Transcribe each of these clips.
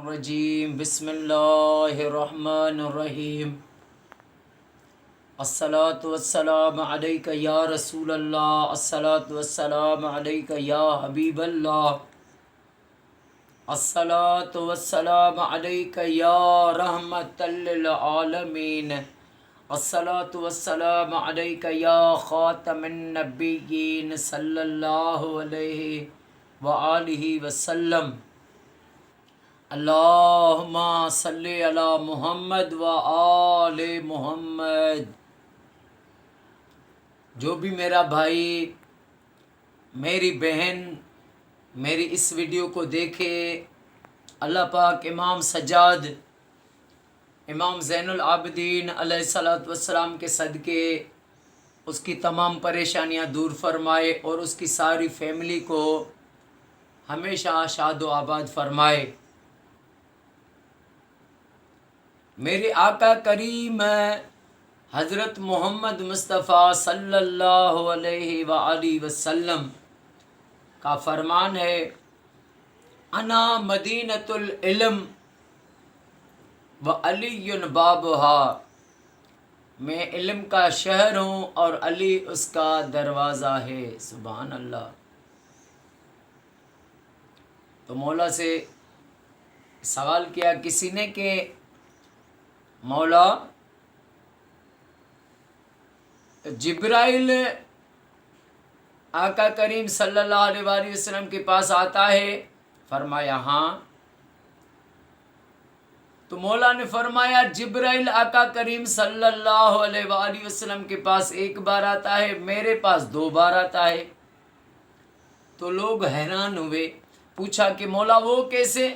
الرجیم بسم اللہ الرحمن الرحیم الصلاۃ والسلام علیک یا رسول اللہ الصلاۃ والسلام علیک یا حبیب اللہ الصلاۃ والسلام علیک یا رحمت للعالمین الصلاۃ والسلام علیک یا خاتم النبیین صلی اللہ علیہ وآلہ وسلم اللہم صلی علی محمد و آل محمد۔ جو بھی میرا بھائی میری بہن میری اس ویڈیو کو دیکھے، اللہ پاک امام سجاد امام زین العابدین علیہ الصلوۃ والسلام کے صدقے اس کی تمام پریشانیاں دور فرمائے اور اس کی ساری فیملی کو ہمیشہ شاد و آباد فرمائے۔ میرے آقا کریم حضرت محمد مصطفیٰ صلی اللہ علیہ وآلہ وسلم کا فرمان ہے، انا مدینۃ العلم و علی بابہا، میں علم کا شہر ہوں اور علی اس کا دروازہ ہے۔ سبحان اللہ۔ تو مولا سے سوال کیا کسی نے کہ مولا جبرائیل آقا کریم صلی اللہ علیہ وآلہ وسلم کے پاس آتا ہے؟ فرمایا ہاں۔ تو مولا نے فرمایا جبرائیل آقا کریم صلی اللہ علیہ وآلہ وسلم کے پاس ایک بار آتا ہے، میرے پاس 2 بار آتا ہے۔ تو لوگ حیران ہوئے، پوچھا کہ مولا وہ کیسے؟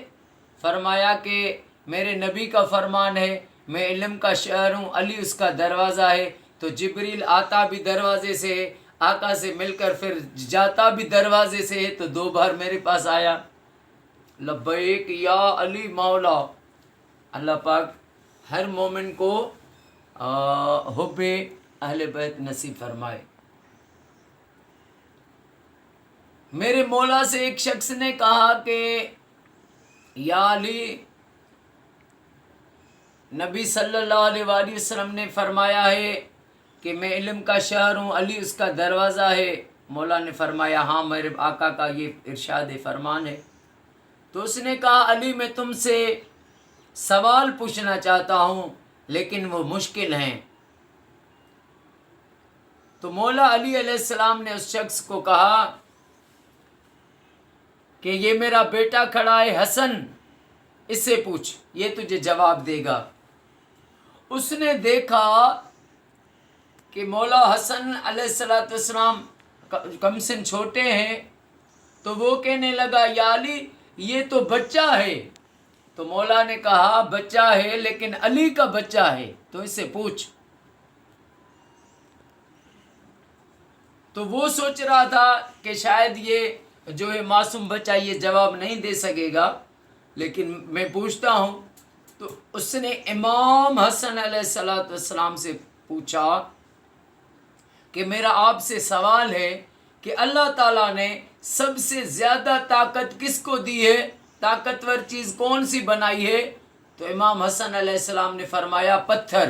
فرمایا کہ میرے نبی کا فرمان ہے، میں علم کا شہر ہوں، علی اس کا دروازہ ہے۔ تو جبریل آتا بھی دروازے سے ہے، آقا سے مل کر پھر جاتا بھی دروازے سے ہے، تو 2 بار میرے پاس آیا۔ لبیک یا علی مولا۔ اللہ پاک ہر مومن کو حب اہل بیت نصیب فرمائے۔ میرے مولا سے ایک شخص نے کہا کہ یا علی، نبی صلی اللہ علیہ وآلہ وسلم نے فرمایا ہے کہ میں علم کا شہر ہوں، علی اس کا دروازہ ہے۔ مولا نے فرمایا ہاں، میرے آقا کا یہ ارشاد فرمان ہے۔ تو اس نے کہا علی، میں تم سے سوال پوچھنا چاہتا ہوں لیکن وہ مشکل ہیں۔ تو مولا علی علیہ السلام نے اس شخص کو کہا کہ یہ میرا بیٹا کھڑا ہے حسن، اس سے پوچھ، یہ تجھے جواب دے گا۔ اس نے دیکھا کہ مولا حسن علیہ السلام کم سن چھوٹے ہیں، تو وہ کہنے لگا یا علی، یہ تو بچہ ہے۔ تو مولا نے کہا بچہ ہے لیکن علی کا بچہ ہے، تو اس سے پوچھ۔ تو وہ سوچ رہا تھا کہ شاید یہ جو ہے معصوم بچہ یہ جواب نہیں دے سکے گا، لیکن میں پوچھتا ہوں۔ تو اس نے امام حسن علیہ السلام سے پوچھا کہ میرا آپ سے سوال ہے کہ اللہ تعالیٰ نے سب سے زیادہ طاقت کس کو دی ہے، طاقتور چیز کون سی بنائی ہے؟ تو امام حسن علیہ السلام نے فرمایا پتھر۔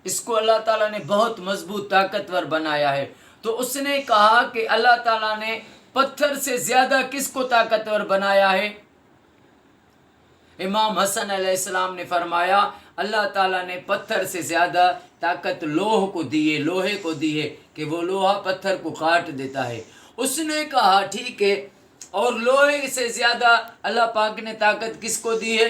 اس کو اللہ تعالیٰ نے بہت مضبوط طاقتور بنایا ہے۔ تو اس نے کہا کہ اللہ تعالیٰ نے پتھر سے زیادہ کس کو طاقتور بنایا ہے؟ امام حسن علیہ السلام نے فرمایا اللہ تعالیٰ نے پتھر سے زیادہ طاقت لوہے کو دی ہے کہ وہ لوہا پتھر کو کاٹ دیتا ہے۔ اس نے کہا ٹھیک ہے، اور لوہے سے زیادہ اللہ پاک نے طاقت کس کو دی ہے؟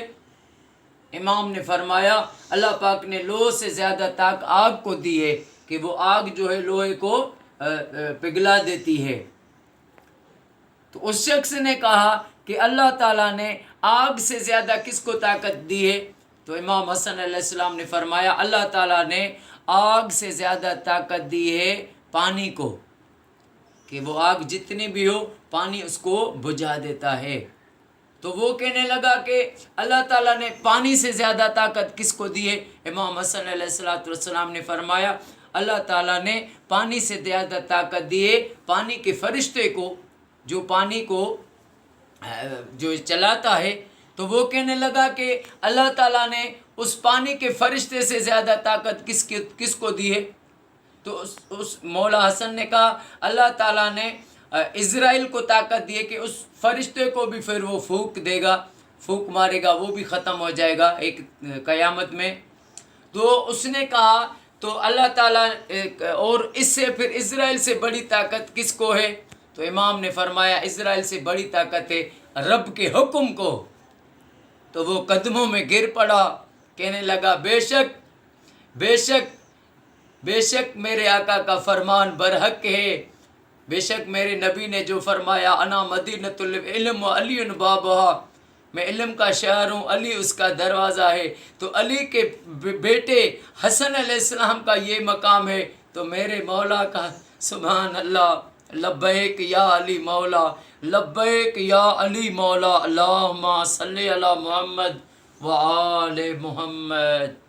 امام نے فرمایا اللہ پاک نے لوہے سے زیادہ طاقت آگ کو دی ہے کہ وہ آگ جو ہے لوہے کو پگھلا دیتی ہے۔ تو اس شخص نے کہا کہ اللہ تعالیٰ نے آگ سے زیادہ کس کو طاقت دی ہے؟ تو امام حسن علیہ السلام نے فرمایا اللہ تعالیٰ نے آگ سے زیادہ طاقت دی ہے پانی کو، کہ وہ آگ جتنی بھی ہو پانی اس کو بجھا دیتا ہے۔ تو وہ کہنے لگا کہ اللہ تعالیٰ نے پانی سے زیادہ طاقت کس کو دی ہے؟ امام حسن علیہ السلام نے فرمایا اللہ تعالیٰ نے پانی سے زیادہ طاقت دی ہے پانی کے فرشتے کو، جو پانی کو جو چلاتا ہے، تو وہ کہنے لگا کہ اللہ تعالیٰ نے اس پانی کے فرشتے سے زیادہ طاقت کس کو دی ہے؟ تو اس مولا حسن نے کہا اللہ تعالیٰ نے اسرائیل کو طاقت دی ہے کہ اس فرشتے کو بھی پھر وہ پھونک دے گا، پھونک مارے گا، وہ بھی ختم ہو جائے گا ایک قیامت میں۔ تو اس نے کہا تو اللہ تعالیٰ اور اس سے پھر اسرائیل سے بڑی طاقت کس کو ہے؟ تو امام نے فرمایا اسرائیل سے بڑی طاقت ہے رب کے حکم کو۔ تو وہ قدموں میں گر پڑا، کہنے لگا بے شک بے شک بے شک میرے آقا کا فرمان برحق ہے، بے شک میرے نبی نے جو فرمایا انا مدینۃ العلم و علی بابہا، میں علم کا شہر ہوں، علی اس کا دروازہ ہے۔ تو علی کے بیٹے حسن علیہ السلام کا یہ مقام ہے، تو میرے مولا کا سبحان اللہ، لبیک یا علی مولا، لبیک یا علی مولا، اللہم صلی علی محمد و آل محمد۔